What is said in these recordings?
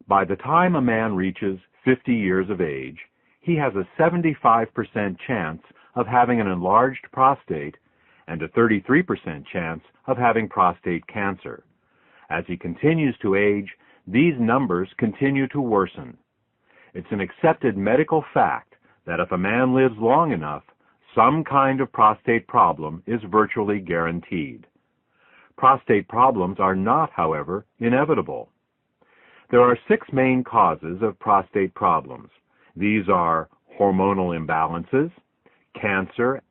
By the time a man reaches 50 years of age, he has a 75% chance of having an enlarged prostate and a 33% chance of having prostate cancer. As he continues to age, these numbers continue to worsen. It's an accepted medical fact that if a man lives long enough, some kind of prostate problem is virtually guaranteed. Prostate problems are not, however, inevitable. There are 6 main causes of prostate problems. These are hormonal imbalances, cancer,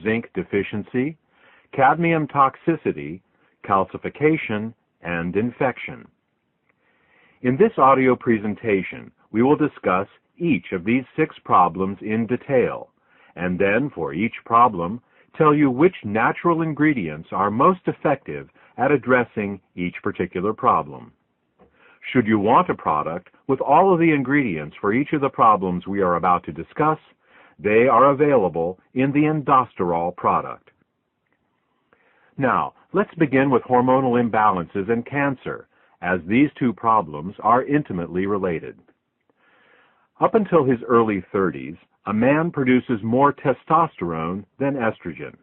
zinc deficiency, cadmium toxicity, calcification, and infection. In this audio presentation, we will discuss each of these 6 problems in detail, and then for each problem, tell you which natural ingredients are most effective at addressing each particular problem. Should you want a product with all of the ingredients for each of the problems we are about to discuss, they are available in the Endosterol product. Now, let's begin with hormonal imbalances and cancer, as these 2 problems are intimately related. Up until his early 30s, a man produces more testosterone than estrogen.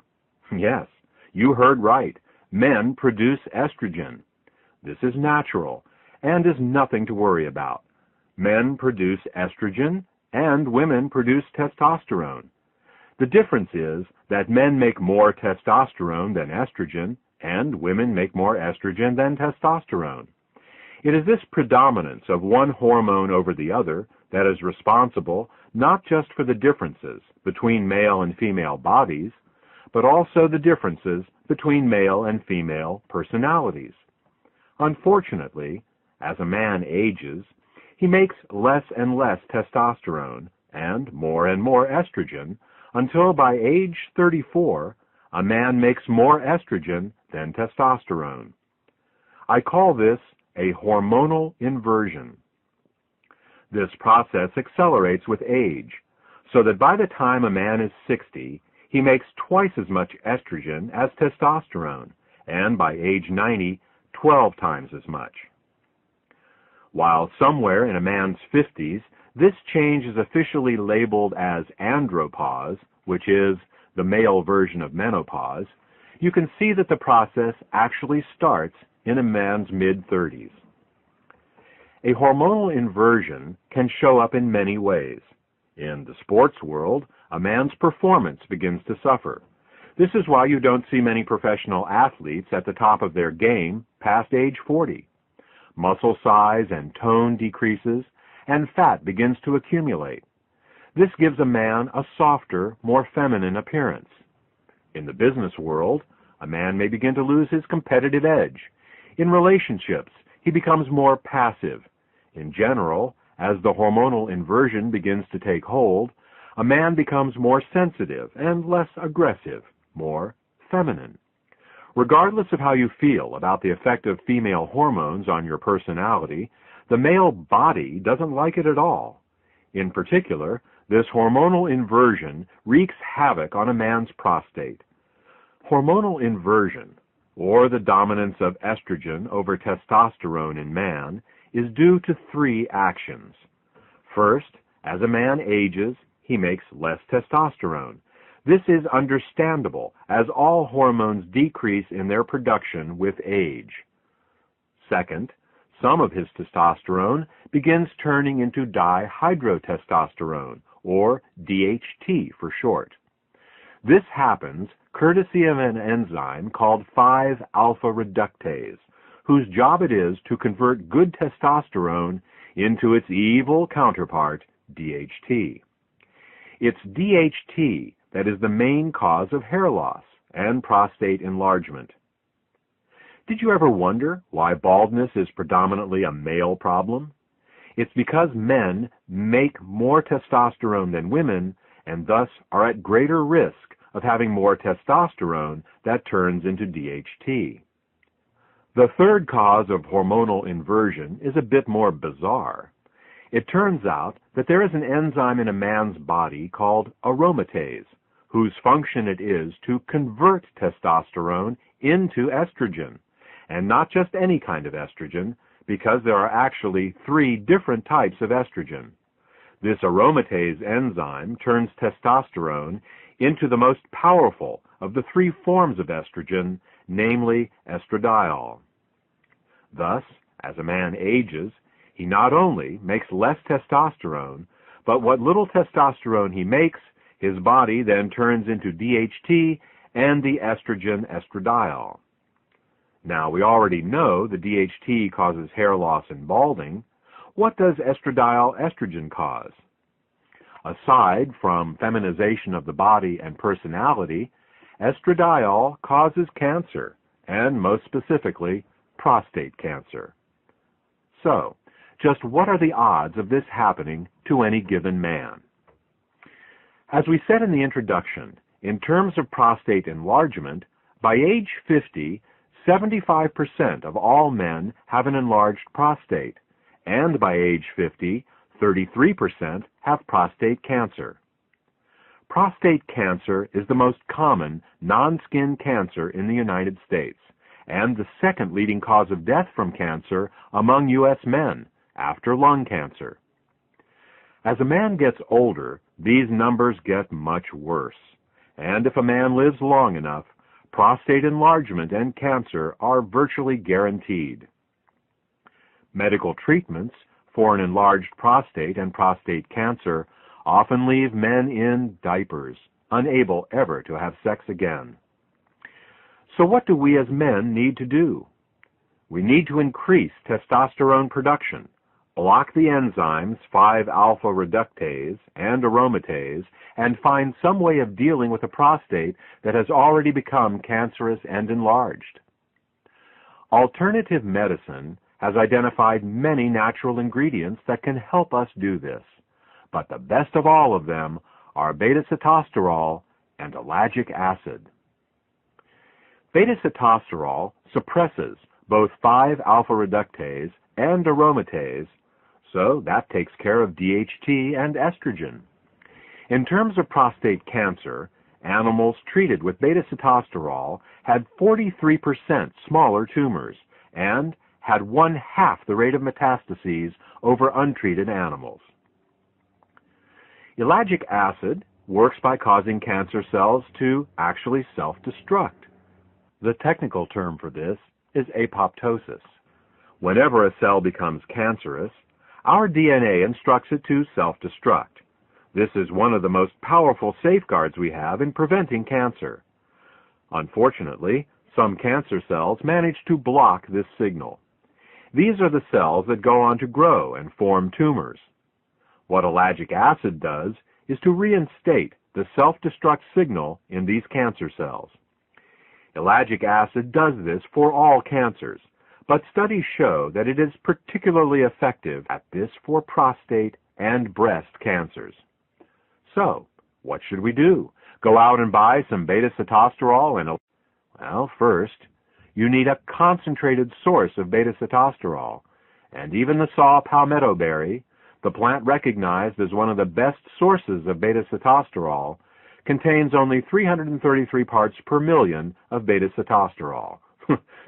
Yes, you heard right. Men produce estrogen. This is natural and is nothing to worry about. Men produce estrogen and women produce testosterone. The difference is that men make more testosterone than estrogen and women make more estrogen than testosterone. It is this predominance of one hormone over the other that is responsible not just for the differences between male and female bodies, but also the differences between male and female personalities. Unfortunately, as a man ages, he makes less and less testosterone and more estrogen until by age 34, a man makes more estrogen than testosterone. I call this a hormonal inversion. This process accelerates with age, so that by the time a man is 60, he makes twice as much estrogen as testosterone, and by age 90, 12 times as much. While somewhere in a man's 50s, this change is officially labeled as andropause, which is the male version of menopause, you can see that the process actually starts in a man's mid-30s. A hormonal inversion can show up in many ways. In the sports world, a man's performance begins to suffer. This is why you don't see many professional athletes at the top of their game past age 40. Muscle size and tone decreases, and fat begins to accumulate. This gives a man a softer, more feminine appearance. In the business world, a man may begin to lose his competitive edge. In relationships, he becomes more passive. In general, as the hormonal inversion begins to take hold, a man becomes more sensitive and less aggressive, more feminine. Regardless of how you feel about the effect of female hormones on your personality, the male body doesn't like it at all. In particular, this hormonal inversion wreaks havoc on a man's prostate. Hormonal inversion, or the dominance of estrogen over testosterone in man, is due to 3 actions. First, as a man ages, he makes less testosterone. This is understandable, as all hormones decrease in their production with age. Second, some of his testosterone begins turning into dihydrotestosterone, or DHT for short. This happens courtesy of an enzyme called 5-alpha reductase, whose job it is to convert good testosterone into its evil counterpart, DHT. It's DHT that is the main cause of hair loss and prostate enlargement. Did you ever wonder why baldness is predominantly a male problem? It's because men make more testosterone than women and thus are at greater risk of having more testosterone that turns into DHT. The third cause of hormonal inversion is a bit more bizarre. It turns out that there is an enzyme in a man's body called aromatase, whose function it is to convert testosterone into estrogen, and not just any kind of estrogen, because there are actually 3 different types of estrogen. This aromatase enzyme turns testosterone into the most powerful of the 3 forms of estrogen, namely estradiol. Thus, as a man ages, he not only makes less testosterone, but what little testosterone he makes, his body then turns into DHT and the estrogen estradiol. Now, we already know the DHT causes hair loss and balding. What does estradiol estrogen cause? Aside from feminization of the body and personality, estradiol causes cancer, and most specifically, prostate cancer. So, just what are the odds of this happening to any given man? As we said in the introduction, in terms of prostate enlargement, by age 50, 75% of all men have an enlarged prostate, and by age 50, 33% have prostate cancer. Prostate cancer is the most common non-skin cancer in the United States, and the second leading cause of death from cancer among U.S. men, after lung cancer. As a man gets older, these numbers get much worse, and if a man lives long enough, prostate enlargement and cancer are virtually guaranteed. Medical treatments for an enlarged prostate and prostate cancer often leave men in diapers, unable ever to have sex again. So what do we as men need to do? We need to increase testosterone production, block the enzymes 5-alpha reductase and aromatase, and find some way of dealing with a prostate that has already become cancerous and enlarged. Alternative medicine has identified many natural ingredients that can help us do this, but the best of all of them are beta-sitosterol and ellagic acid. Beta-sitosterol suppresses both 5-alpha reductase and aromatase, so that takes care of DHT and estrogen. In terms of prostate cancer, animals treated with beta-sitosterol had 43% smaller tumors and had 1/2 the rate of metastases over untreated animals. Ellagic acid works by causing cancer cells to actually self-destruct. The technical term for this is apoptosis. Whenever a cell becomes cancerous, our DNA instructs it to self-destruct. This is one of the most powerful safeguards we have in preventing cancer. Unfortunately, some cancer cells manage to block this signal. These are the cells that go on to grow and form tumors. What ellagic acid does is to reinstate the self-destruct signal in these cancer cells. Ellagic acid does this for all cancers, but studies show that it is particularly effective at this for prostate and breast cancers. So, what should we do? Go out and buy some beta-sitosterol and... Well, first, you need a concentrated source of beta-sitosterol, and even the saw palmetto berry, the plant recognized as one of the best sources of beta-sitosterol, contains only 333 parts per million of beta-sitosterol.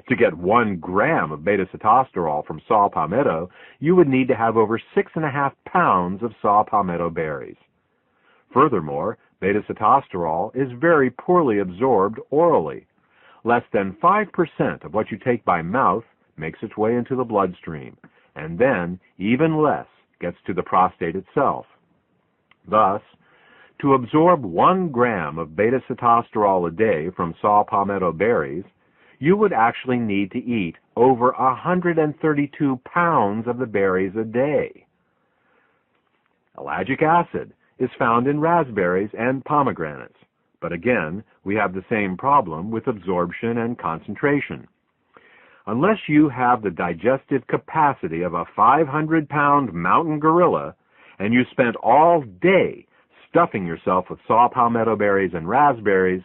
To get 1 gram of beta-sitosterol from saw palmetto, you would need to have over 6.5 pounds of saw palmetto berries. Furthermore, beta-sitosterol is very poorly absorbed orally. Less than 5% of what you take by mouth makes its way into the bloodstream, and then even less gets to the prostate itself. Thus, to absorb 1 gram of beta-sitosterol a day from saw palmetto berries, you would actually need to eat over 132 pounds of the berries a day. Ellagic acid is found in raspberries and pomegranates, but again, we have the same problem with absorption and concentration. Unless you have the digestive capacity of a 500-pound mountain gorilla and you spent all day stuffing yourself with saw palmetto berries and raspberries,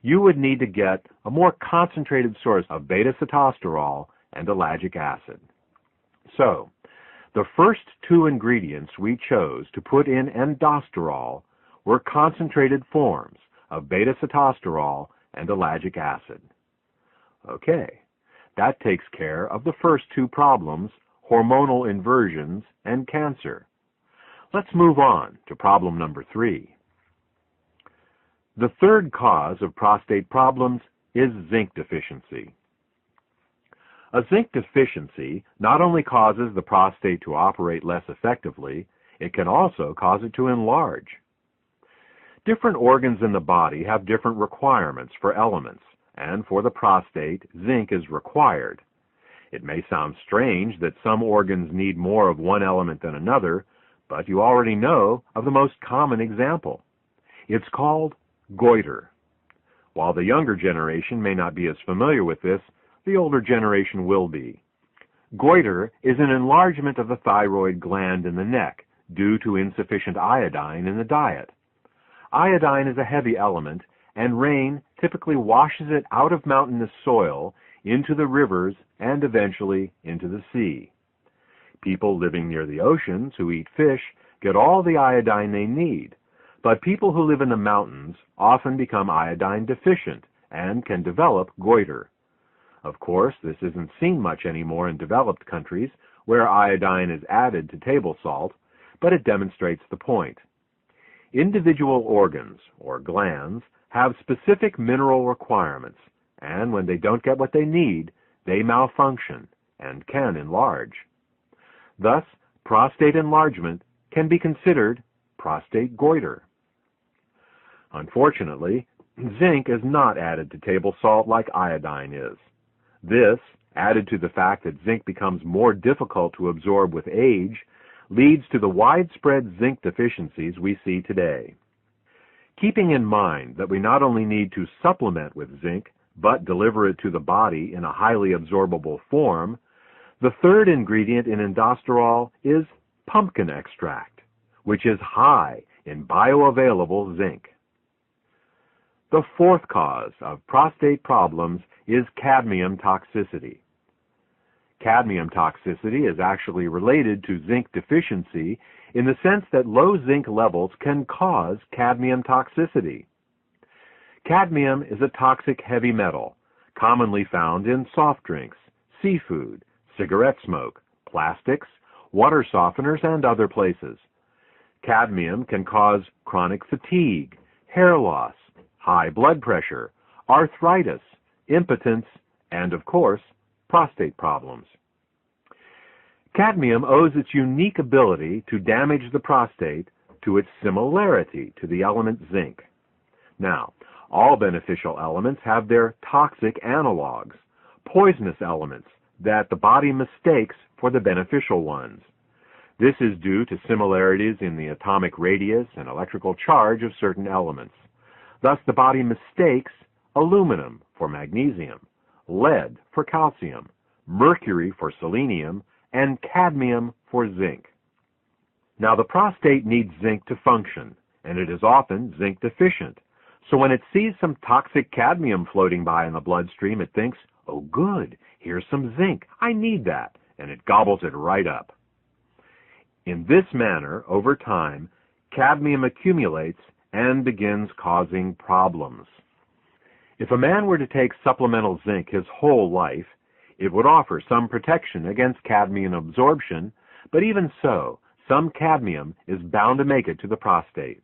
you would need to get a more concentrated source of beta-sitosterol and ellagic acid. So, the first 2 ingredients we chose to put in endosterol were concentrated forms of beta-sitosterol and ellagic acid. Okay, that takes care of the first 2 problems. hormonal inversions, and cancer. Let's move on to problem number 3. The third cause of prostate problems is zinc deficiency. A zinc deficiency not only causes the prostate to operate less effectively, it can also cause it to enlarge. Different organs in the body have different requirements for elements, and for the prostate, zinc is required. It may sound strange that some organs need more of one element than another, but you already know of the most common example. It's called goiter. While the younger generation may not be as familiar with this, the older generation will be. Goiter is an enlargement of the thyroid gland in the neck due to insufficient iodine in the diet. Iodine is a heavy element, and rain typically washes it out of mountainous soil into the rivers and eventually into the sea. People living near the oceans who eat fish get all the iodine they need, but people who live in the mountains often become iodine deficient and can develop goiter. Of course, this isn't seen much anymore in developed countries where iodine is added to table salt, but it demonstrates the point. Individual organs, or glands, have specific mineral requirements, and when they don't get what they need, they malfunction and can enlarge. Thus, prostate enlargement can be considered prostate goiter. Unfortunately, zinc is not added to table salt like iodine is. This, added to the fact that zinc becomes more difficult to absorb with age, leads to the widespread zinc deficiencies we see today. Keeping in mind that we not only need to supplement with zinc, but deliver it to the body in a highly absorbable form, the third ingredient in Indosterol is pumpkin extract, which is high in bioavailable zinc. The fourth cause of prostate problems is cadmium toxicity. Cadmium toxicity is actually related to zinc deficiency in the sense that low zinc levels can cause cadmium toxicity. Cadmium is a toxic heavy metal, commonly found in soft drinks, seafood, cigarette smoke, plastics, water softeners, and other places. Cadmium can cause chronic fatigue, hair loss, high blood pressure, arthritis, impotence, and, of course, prostate problems. Cadmium owes its unique ability to damage the prostate to its similarity to the element zinc. Now, all beneficial elements have their toxic analogs, poisonous elements that the body mistakes for the beneficial ones. This is due to similarities in the atomic radius and electrical charge of certain elements. Thus, the body mistakes aluminum for magnesium, lead for calcium, mercury for selenium, and cadmium for zinc. Now, the prostate needs zinc to function, and it is often zinc deficient. So when it sees some toxic cadmium floating by in the bloodstream, it thinks, "Oh good, here's some zinc, I need that," and it gobbles it right up. In this manner, over time, cadmium accumulates and begins causing problems. If a man were to take supplemental zinc his whole life, it would offer some protection against cadmium absorption, but even so, some cadmium is bound to make it to the prostate.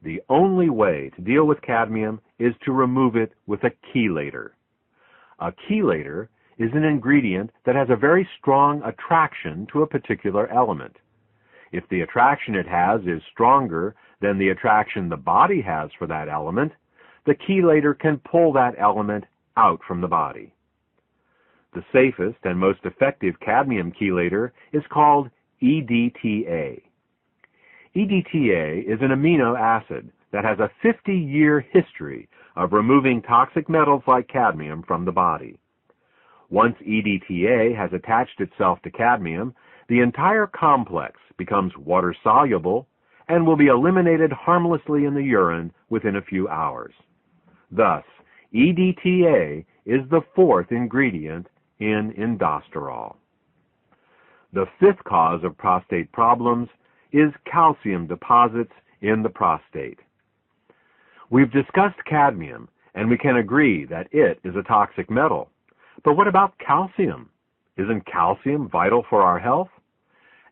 The only way to deal with cadmium is to remove it with a chelator. A chelator is an ingredient that has a very strong attraction to a particular element. If the attraction it has is stronger than the attraction the body has for that element, the chelator can pull that element out from the body. The safest and most effective cadmium chelator is called EDTA. EDTA is an amino acid that has a 50-year history of removing toxic metals like cadmium from the body. Once EDTA has attached itself to cadmium, the entire complex becomes water-soluble and will be eliminated harmlessly in the urine within a few hours. Thus, EDTA is the fourth ingredient in Indosterol. The fifth cause of prostate problems is calcium deposits in the prostate. We've discussed cadmium, and we can agree that it is a toxic metal. But what about calcium? Isn't calcium vital for our health?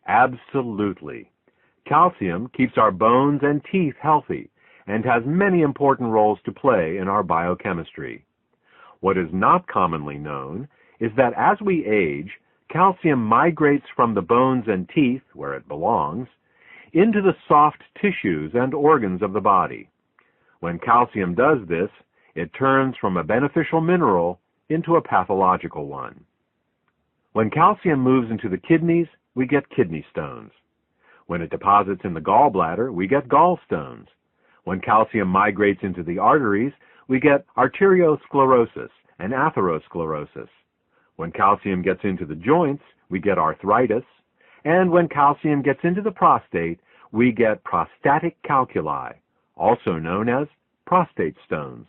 Absolutely. Calcium keeps our bones and teeth healthy and has many important roles to play in our biochemistry. What is not commonly known is that as we age, calcium migrates from the bones and teeth, where it belongs, into the soft tissues and organs of the body. When calcium does this, it turns from a beneficial mineral into a pathological one. When calcium moves into the kidneys, we get kidney stones. When it deposits in the gallbladder, we get gallstones. When calcium migrates into the arteries, we get arteriosclerosis and atherosclerosis. When calcium gets into the joints, we get arthritis. And when calcium gets into the prostate, we get prostatic calculi, also known as prostate stones.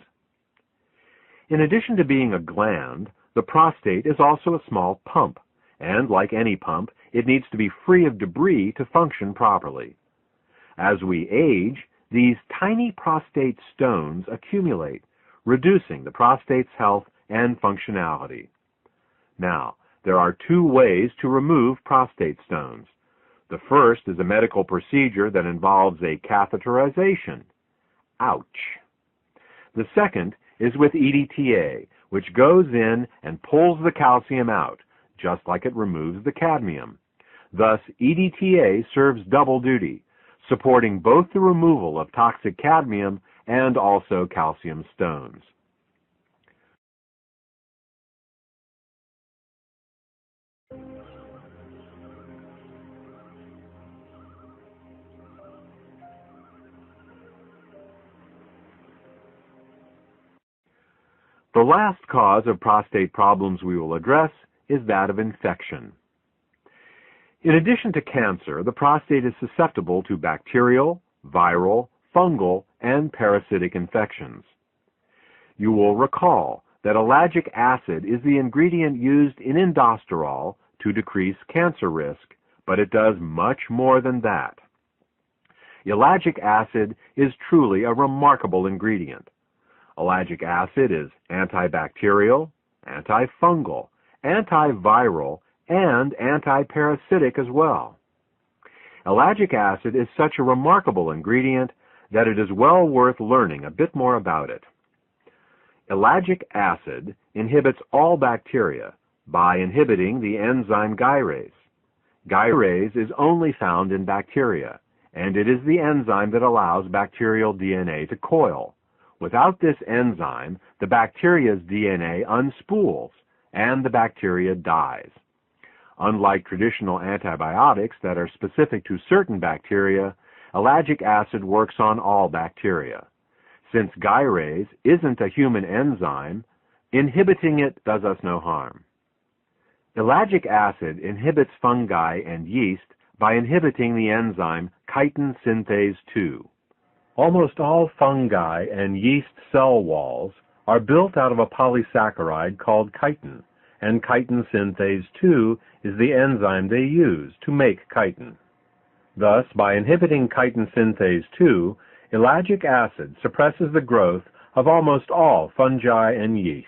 In addition to being a gland, the prostate is also a small pump, and like any pump, it needs to be free of debris to function properly. As we age, these tiny prostate stones accumulate, reducing the prostate's health and functionality. Now, there are two ways to remove prostate stones. The first is a medical procedure that involves a catheterization. Ouch! The second is with EDTA, which goes in and pulls the calcium out, just like it removes the cadmium. Thus, EDTA serves double duty, supporting both the removal of toxic cadmium and also calcium stones. The last cause of prostate problems we will address is that of infection. In addition to cancer, the prostate is susceptible to bacterial, viral, fungal, and parasitic infections. You will recall that ellagic acid is the ingredient used in indosterol to decrease cancer risk, but it does much more than that. Ellagic acid is truly a remarkable ingredient. Ellagic acid is antibacterial, antifungal, antiviral, and antiparasitic as well. Ellagic acid is such a remarkable ingredient that it is well worth learning a bit more about it. Ellagic acid inhibits all bacteria by inhibiting the enzyme gyrase. Gyrase is only found in bacteria, and it is the enzyme that allows bacterial DNA to coil. Without this enzyme, the bacteria's DNA unspools, and the bacteria dies. Unlike traditional antibiotics that are specific to certain bacteria, ellagic acid works on all bacteria. Since gyrase isn't a human enzyme, inhibiting it does us no harm. Ellagic acid inhibits fungi and yeast by inhibiting the enzyme chitin synthase 2. Almost all fungi and yeast cell walls are built out of a polysaccharide called chitin, and chitin synthase 2 is the enzyme they use to make chitin. Thus, by inhibiting chitin synthase 2, ellagic acid suppresses the growth of almost all fungi and yeast.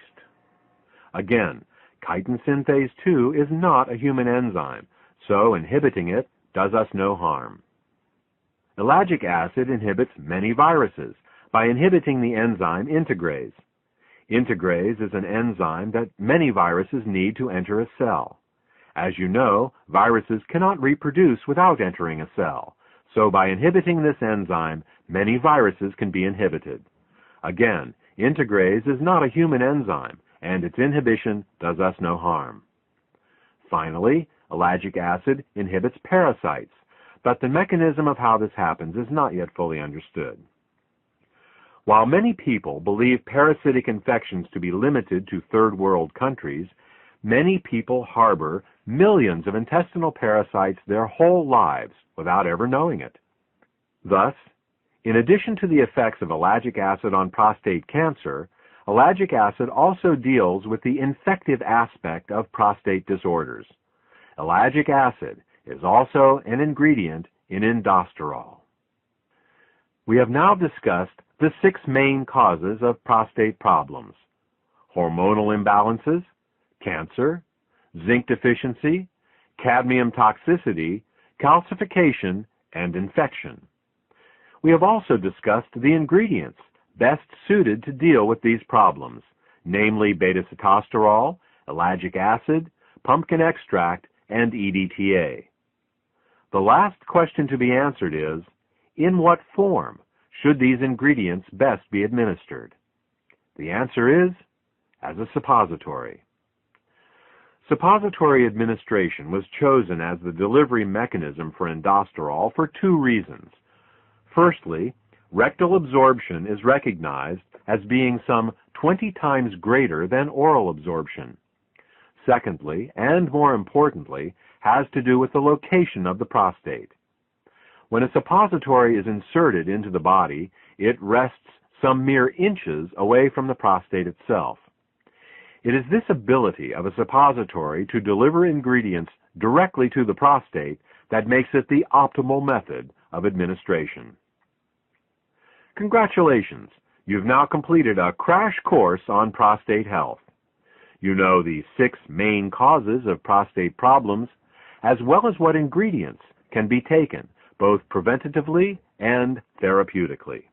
Again, chitin synthase 2 is not a human enzyme, so inhibiting it does us no harm. Ellagic acid inhibits many viruses by inhibiting the enzyme integrase. Integrase is an enzyme that many viruses need to enter a cell. As you know, viruses cannot reproduce without entering a cell, so by inhibiting this enzyme, many viruses can be inhibited. Again, integrase is not a human enzyme, and its inhibition does us no harm. Finally, ellagic acid inhibits parasites, but the mechanism of how this happens is not yet fully understood. While many people believe parasitic infections to be limited to third world countries, many people harbor millions of intestinal parasites their whole lives without ever knowing it. Thus, in addition to the effects of ellagic acid on prostate cancer, ellagic acid also deals with the infective aspect of prostate disorders. Ellagic acid is also an ingredient in indosterol. We have now discussed the 6 main causes of prostate problems: hormonal imbalances, cancer, zinc deficiency, cadmium toxicity, calcification, and infection. We have also discussed the ingredients best suited to deal with these problems, namely beta-sitosterol, ellagic acid, pumpkin extract, and EDTA. The last question to be answered is, in what form should these ingredients best be administered? The answer is, as a suppository. Suppository administration was chosen as the delivery mechanism for indosterol for two reasons. Firstly, rectal absorption is recognized as being some 20 times greater than oral absorption. Secondly, and more importantly, has to do with the location of the prostate. When a suppository is inserted into the body, it rests some mere inches away from the prostate itself. It is this ability of a suppository to deliver ingredients directly to the prostate that makes it the optimal method of administration. Congratulations! You've now completed a crash course on prostate health. You know the 6 main causes of prostate problems, as well as what ingredients can be taken, both preventatively and therapeutically.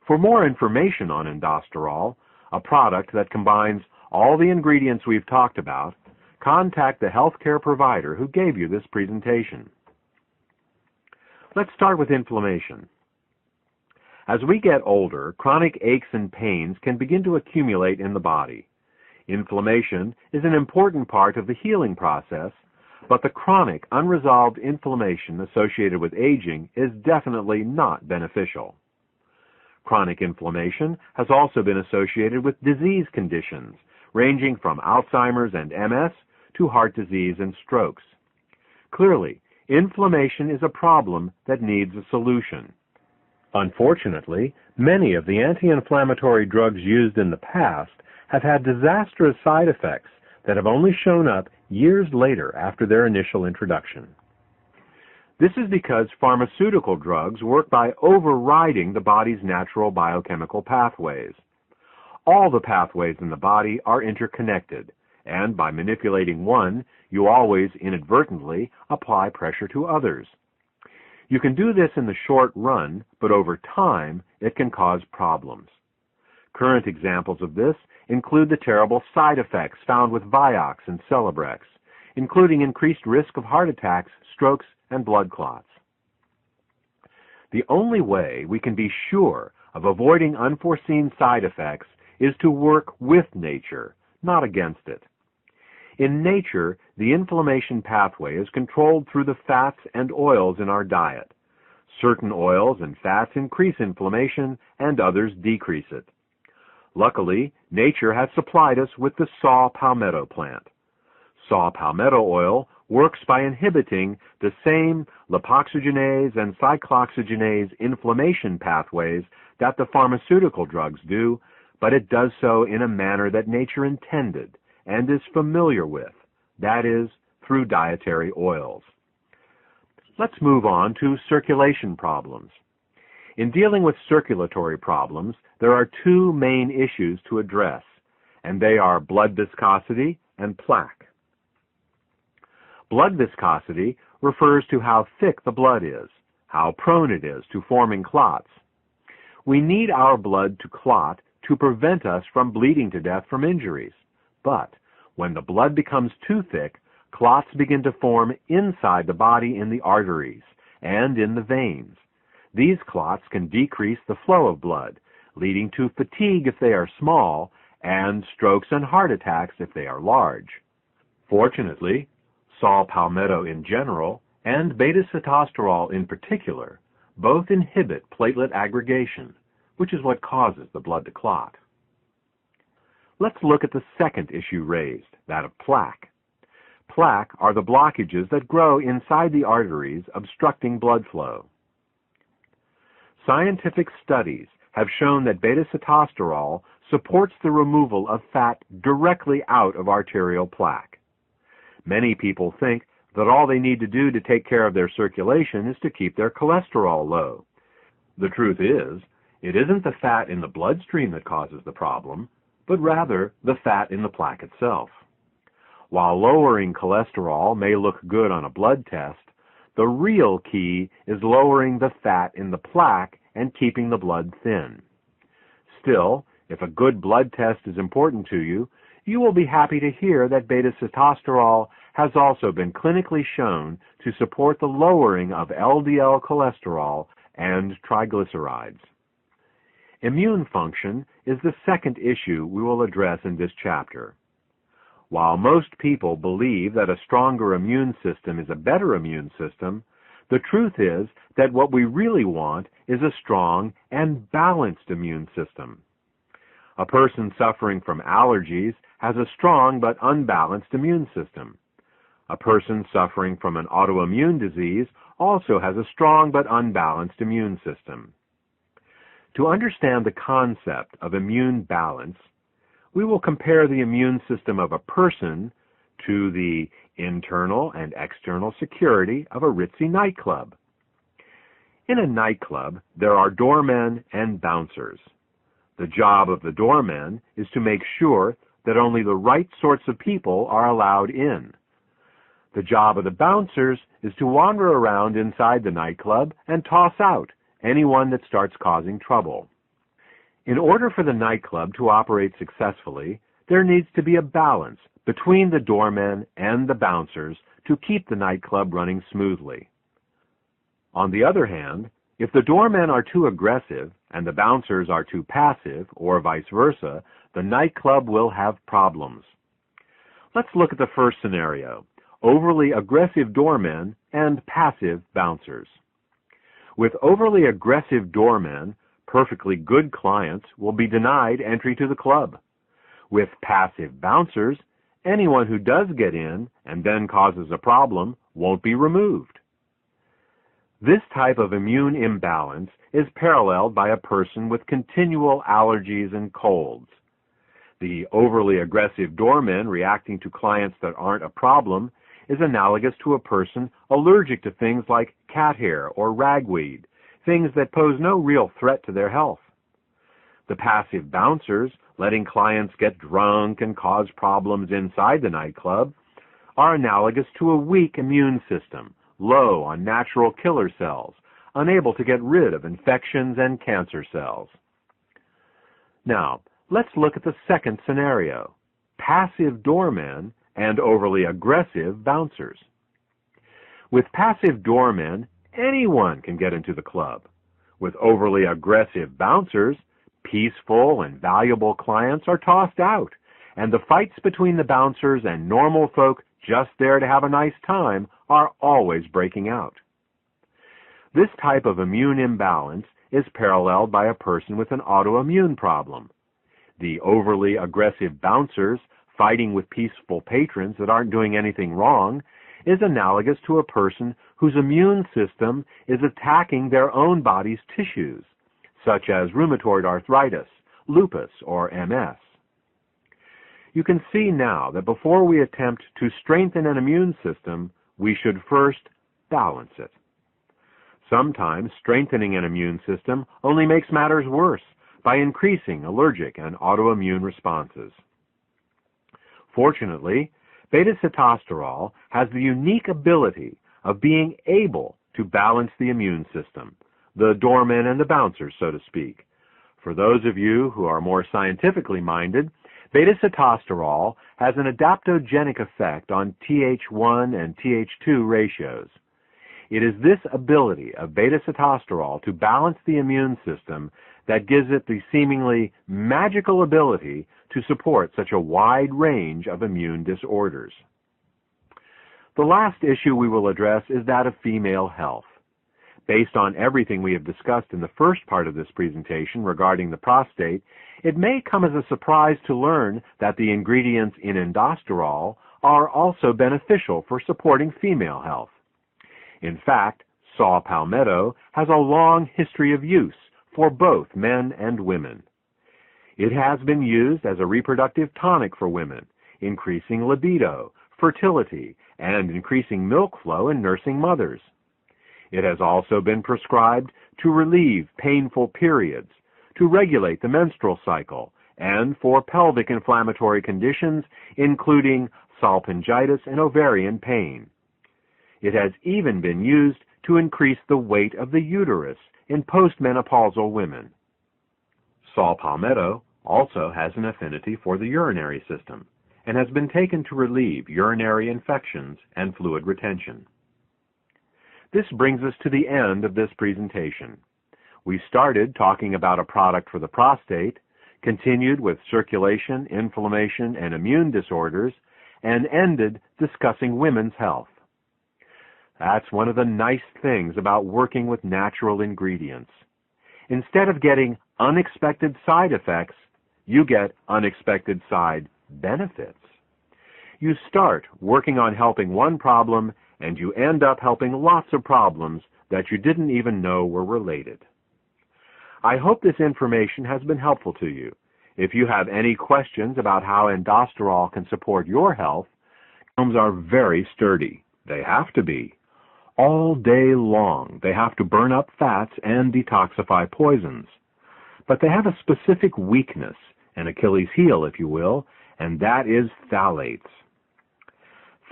For more information on indosterol, a product that combines all the ingredients we've talked about, contact the healthcare provider who gave you this presentation. Let's start with inflammation. As we get older, chronic aches and pains can begin to accumulate in the body. Inflammation is an important part of the healing process, but the chronic, unresolved inflammation associated with aging is definitely not beneficial. Chronic inflammation has also been associated with disease conditions, ranging from Alzheimer's and MS to heart disease and strokes. Clearly, inflammation is a problem that needs a solution. Unfortunately, many of the anti-inflammatory drugs used in the past have had disastrous side effects that have only shown up years later after their initial introduction. This is because pharmaceutical drugs work by overriding the body's natural biochemical pathways. All the pathways in the body are interconnected, and by manipulating one, you always inadvertently apply pressure to others. You can do this in the short run, but over time, it can cause problems. Current examples of this include the terrible side effects found with Vioxx and Celebrex, including increased risk of heart attacks, strokes, and blood clots. The only way we can be sure of avoiding unforeseen side effects is to work with nature, not against it. In nature, the inflammation pathway is controlled through the fats and oils in our diet. Certain oils and fats increase inflammation and others decrease it. Luckily, nature has supplied us with the saw palmetto plant. Saw palmetto oil works by inhibiting the same lipoxygenase and cyclooxygenase inflammation pathways that the pharmaceutical drugs do, but it does so in a manner that nature intended and is familiar with, that is, through dietary oils. Let's move on to circulation problems. In dealing with circulatory problems, there are two main issues to address, and they are blood viscosity and plaque. Blood viscosity refers to how thick the blood is, how prone it is to forming clots. We need our blood to clot to prevent us from bleeding to death from injuries. But when the blood becomes too thick, clots begin to form inside the body in the arteries and in the veins. These clots can decrease the flow of blood, leading to fatigue if they are small, and strokes and heart attacks if they are large. Fortunately, saw palmetto in general, and beta-sitosterol in particular, both inhibit platelet aggregation, which is what causes the blood to clot. Let's look at the second issue raised, that of plaque. Plaque are the blockages that grow inside the arteries, obstructing blood flow. Scientific studies have shown that beta-sitosterol supports the removal of fat directly out of arterial plaque. Many people think that all they need to do to take care of their circulation is to keep their cholesterol low. The truth is, it isn't the fat in the bloodstream that causes the problem, but rather the fat in the plaque itself. While lowering cholesterol may look good on a blood test, the real key is lowering the fat in the plaque and keeping the blood thin. Still, if a good blood test is important to you, you will be happy to hear that beta-sitosterol has also been clinically shown to support the lowering of LDL cholesterol and triglycerides. Immune function is the second issue we will address in this chapter. While most people believe that a stronger immune system is a better immune system, the truth is that what we really want is a strong and balanced immune system. A person suffering from allergies has a strong but unbalanced immune system. A person suffering from an autoimmune disease also has a strong but unbalanced immune system. To understand the concept of immune balance, we will compare the immune system of a person to the internal and external security of a ritzy nightclub. In a nightclub, there are doormen and bouncers. The job of the doormen is to make sure that only the right sorts of people are allowed in. The job of the bouncers is to wander around inside the nightclub and toss out anyone that starts causing trouble. In order for the nightclub to operate successfully, there needs to be a balance between the doormen and the bouncers to keep the nightclub running smoothly. On the other hand, if the doormen are too aggressive and the bouncers are too passive, or vice versa, the nightclub will have problems. Let's look at the first scenario: overly aggressive doormen and passive bouncers. With overly aggressive doormen, perfectly good clients will be denied entry to the club. With passive bouncers, anyone who does get in and then causes a problem won't be removed. This type of immune imbalance is paralleled by a person with continual allergies and colds. The overly aggressive doormen reacting to clients that aren't a problem is analogous to a person allergic to things like cat hair or ragweed, things that pose no real threat to their health. The passive bouncers, letting clients get drunk and cause problems inside the nightclub, are analogous to a weak immune system, low on natural killer cells, unable to get rid of infections and cancer cells. Now, let's look at the second scenario: passive doormen and overly aggressive bouncers. With passive doormen, anyone can get into the club. With overly aggressive bouncers, peaceful and valuable clients are tossed out, and the fights between the bouncers and normal folk just there to have a nice time are always breaking out. This type of immune imbalance is paralleled by a person with an autoimmune problem. The overly aggressive bouncers fighting with peaceful patrons that aren't doing anything wrong is analogous to a person whose immune system is attacking their own body's tissues, such as rheumatoid arthritis, lupus, or MS. You can see now that before we attempt to strengthen an immune system, we should first balance it. Sometimes strengthening an immune system only makes matters worse by increasing allergic and autoimmune responses. Fortunately, beta-sitosterol has the unique ability of being able to balance the immune system, the doormen and the bouncers, so to speak. For those of you who are more scientifically minded, beta-sitosterol has an adaptogenic effect on Th1 and Th2 ratios. It is this ability of beta-sitosterol to balance the immune system that gives it the seemingly magical ability to support such a wide range of immune disorders. The last issue we will address is that of female health. Based on everything we have discussed in the first part of this presentation regarding the prostate, it may come as a surprise to learn that the ingredients in indosterol are also beneficial for supporting female health. In fact, saw palmetto has a long history of use for both men and women. It has been used as a reproductive tonic for women, increasing libido, fertility, and increasing milk flow in nursing mothers. It has also been prescribed to relieve painful periods, to regulate the menstrual cycle, and for pelvic inflammatory conditions, including salpingitis and ovarian pain. It has even been used to increase the weight of the uterus in postmenopausal women. Saw palmetto also has an affinity for the urinary system and has been taken to relieve urinary infections and fluid retention. This brings us to the end of this presentation. We started talking about a product for the prostate, continued with circulation, inflammation, and immune disorders, and ended discussing women's health. That's one of the nice things about working with natural ingredients. Instead of getting unexpected side effects, you get unexpected side benefits. You start working on helping one problem, and you end up helping lots of problems that you didn't even know were related. I hope this information has been helpful to you. If you have any questions about how Endosterol can support your health, condoms are very sturdy. They have to be. All day long, they have to burn up fats and detoxify poisons. But they have a specific weakness, an Achilles heel, if you will, and that is phthalates.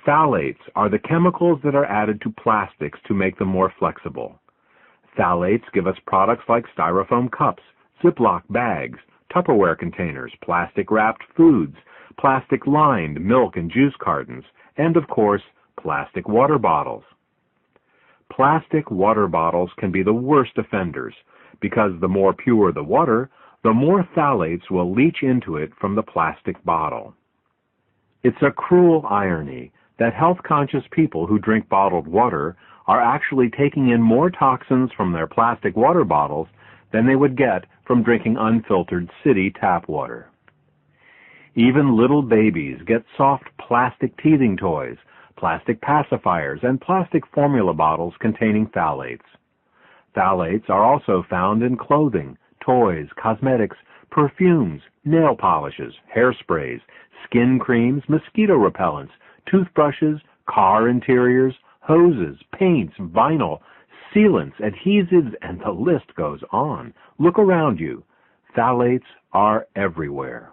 Phthalates are the chemicals that are added to plastics to make them more flexible. Phthalates give us products like styrofoam cups, Ziploc bags, Tupperware containers, plastic-wrapped foods, plastic-lined milk and juice cartons, and, of course, plastic water bottles. Plastic water bottles can be the worst offenders because the more pure the water, the more phthalates will leach into it from the plastic bottle. It's a cruel irony that health-conscious people who drink bottled water are actually taking in more toxins from their plastic water bottles than they would get from drinking unfiltered city tap water. Even little babies get soft plastic teething toys, plastic pacifiers, and plastic formula bottles containing phthalates. Phthalates are also found in clothing, toys, cosmetics, perfumes, nail polishes, hairsprays, skin creams, mosquito repellents, toothbrushes, car interiors, hoses, paints, vinyl, sealants, adhesives, and the list goes on. Look around you. Phthalates are everywhere.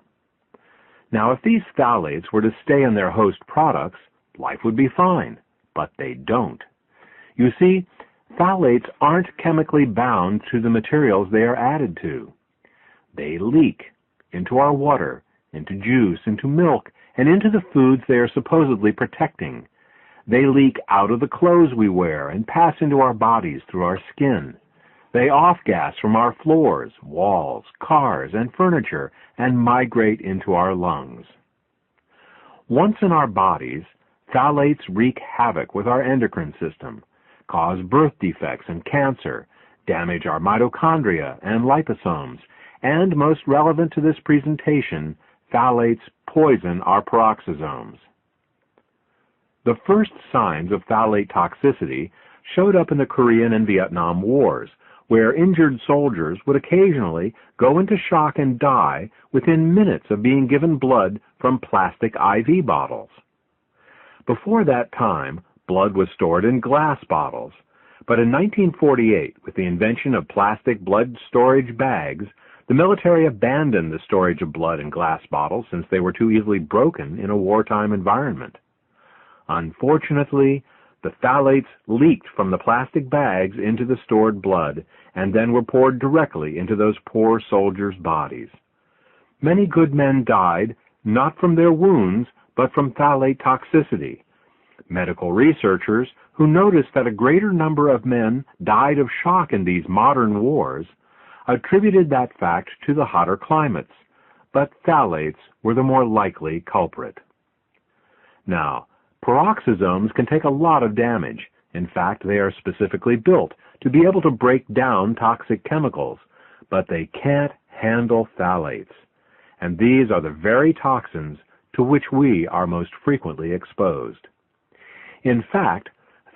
Now, if these phthalates were to stay in their host products, life would be fine, but they don't. You see, phthalates aren't chemically bound to the materials they are added to. They leak into our water, into juice, into milk, and into the foods they are supposedly protecting. They leak out of the clothes we wear and pass into our bodies through our skin. They off-gas from our floors, walls, cars, and furniture and migrate into our lungs. Once in our bodies, phthalates wreak havoc with our endocrine system, cause birth defects and cancer, damage our mitochondria and liposomes, and, most relevant to this presentation, phthalates poison our peroxisomes. The first signs of phthalate toxicity showed up in the Korean and Vietnam Wars, where injured soldiers would occasionally go into shock and die within minutes of being given blood from plastic IV bottles. Before that time, blood was stored in glass bottles, but in 1948, with the invention of plastic blood storage bags, the military abandoned the storage of blood in glass bottles since they were too easily broken in a wartime environment. Unfortunately, the phthalates leaked from the plastic bags into the stored blood and then were poured directly into those poor soldiers' bodies. Many good men died not from their wounds, but from phthalate toxicity. Medical researchers who noticed that a greater number of men died of shock in these modern wars attributed that fact to the hotter climates, but phthalates were the more likely culprit. Now, peroxisomes can take a lot of damage. In fact, they are specifically built to be able to break down toxic chemicals, but they can't handle phthalates. And these are the very toxins to which we are most frequently exposed. In fact,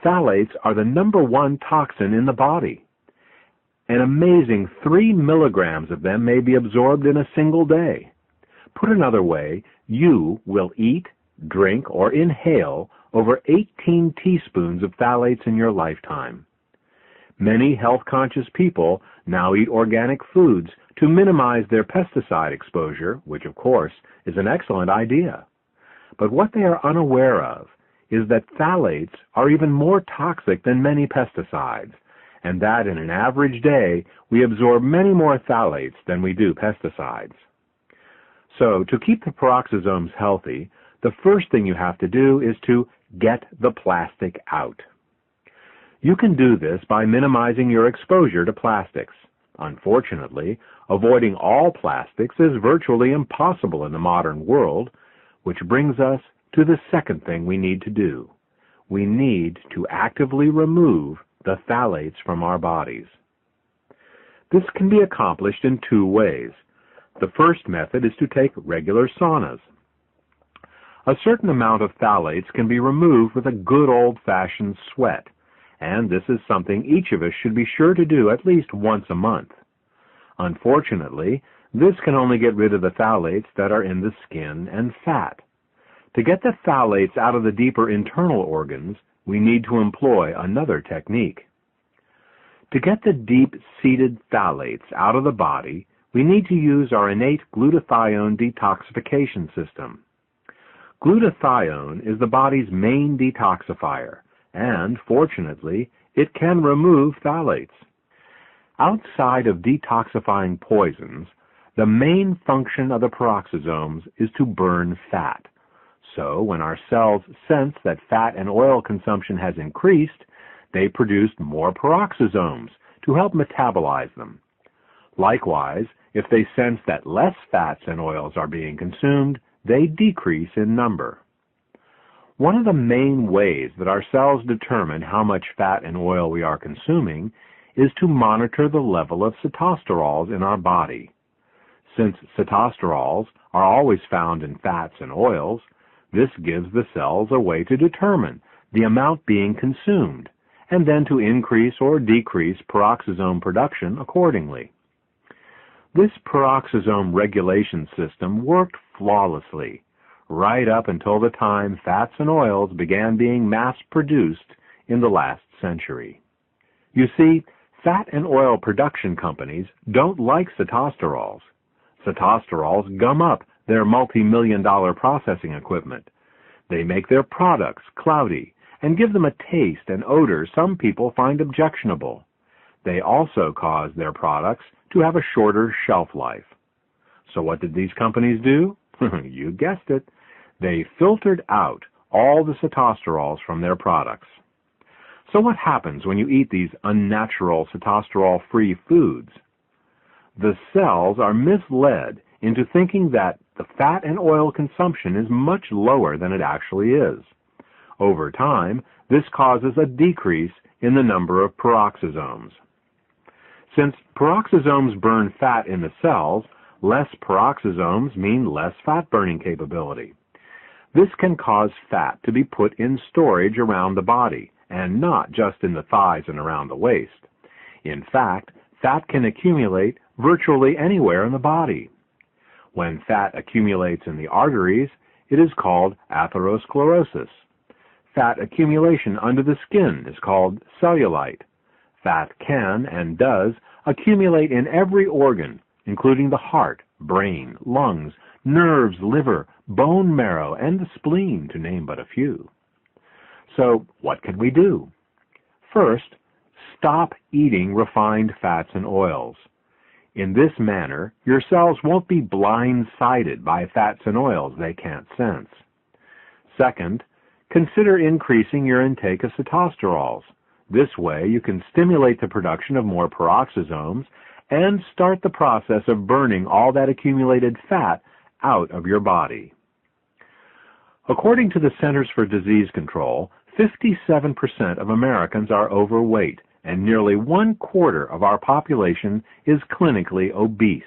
phthalates are the #1 toxin in the body. An amazing 3 milligrams of them may be absorbed in a single day. Put another way, you will eat, drink, or inhale over 18 teaspoons of phthalates in your lifetime. Many health-conscious people now eat organic foods to minimize their pesticide exposure, which, of course, is an excellent idea. But what they are unaware of is that phthalates are even more toxic than many pesticides, and that in an average day we absorb many more phthalates than we do pesticides. So, to keep the peroxisomes healthy, the first thing you have to do is to get the plastic out. You can do this by minimizing your exposure to plastics. Unfortunately, avoiding all plastics is virtually impossible in the modern world, which brings us to the second thing we need to do. We need to actively remove the phthalates from our bodies. This can be accomplished in two ways. The first method is to take regular saunas. A certain amount of phthalates can be removed with a good old-fashioned sweat, and this is something each of us should be sure to do at least once a month. Unfortunately, this can only get rid of the phthalates that are in the skin and fat. To get the phthalates out of the deeper internal organs, we need to employ another technique. To get the deep-seated phthalates out of the body, we need to use our innate glutathione detoxification system. Glutathione is the body's main detoxifier, and, fortunately, it can remove phthalates. Outside of detoxifying poisons, the main function of the peroxisomes is to burn fat. So, when our cells sense that fat and oil consumption has increased, they produce more peroxisomes to help metabolize them. Likewise, if they sense that less fats and oils are being consumed, they decrease in number. One of the main ways that our cells determine how much fat and oil we are consuming is to monitor the level of sitosterols in our body. Since sitosterols are always found in fats and oils, this gives the cells a way to determine the amount being consumed, and then to increase or decrease peroxisome production accordingly. This peroxisome regulation system worked flawlessly, right up until the time fats and oils began being mass-produced in the last century. You see, fat and oil production companies don't like sitosterols. Sitosterols gum up their multi-million-dollar processing equipment. They make their products cloudy and give them a taste and odor some people find objectionable. They also cause their products to have a shorter shelf life. So what did these companies do? You guessed it. They filtered out all the sitosterols from their products. So what happens when you eat these unnatural sitosterol-free foods? The cells are misled into thinking that the fat and oil consumption is much lower than it actually is. Over time, this causes a decrease in the number of peroxisomes. Since peroxisomes burn fat in the cells, less peroxisomes mean less fat-burning capability. This can cause fat to be put in storage around the body, and not just in the thighs and around the waist. In fact, fat can accumulate virtually anywhere in the body. When fat accumulates in the arteries, it is called atherosclerosis. Fat accumulation under the skin is called cellulite. Fat can and does accumulate in every organ, including the heart, brain, lungs, nerves, liver, bone marrow, and the spleen, to name but a few. So, what can we do? First, stop eating refined fats and oils. In this manner, your cells won't be blindsided by fats and oils they can't sense. Second, consider increasing your intake of sitosterols. This way, you can stimulate the production of more peroxisomes and start the process of burning all that accumulated fat out of your body. According to the Centers for Disease Control, 57% of Americans are overweight, and nearly 1/4 of our population is clinically obese.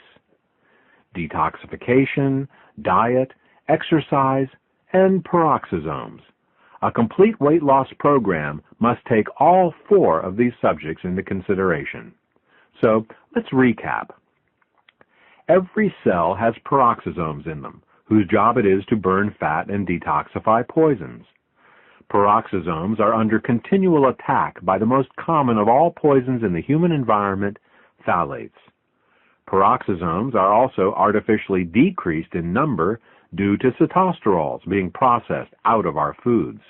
Detoxification, diet, exercise, and peroxisomes. A complete weight loss program must take all 4 of these subjects into consideration. So, let's recap. Every cell has peroxisomes in them, whose job it is to burn fat and detoxify poisons. Peroxisomes are under continual attack by the most common of all poisons in the human environment, phthalates. Peroxisomes are also artificially decreased in number due to sitosterols being processed out of our foods.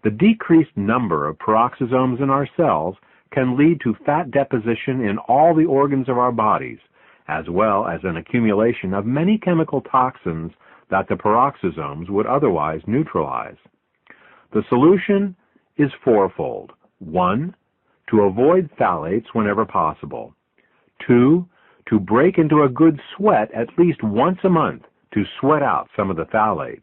The decreased number of peroxisomes in our cells can lead to fat deposition in all the organs of our bodies, as well as an accumulation of many chemical toxins that the peroxisomes would otherwise neutralize. The solution is fourfold. 1. To avoid phthalates whenever possible. 2. To break into a good sweat at least once a month to sweat out some of the phthalates.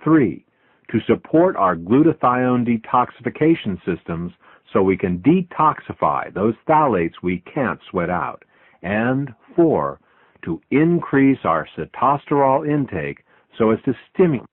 3. To support our glutathione detoxification systems so we can detoxify those phthalates we can't sweat out. And 4. To increase our sitosterol intake so as to stimulate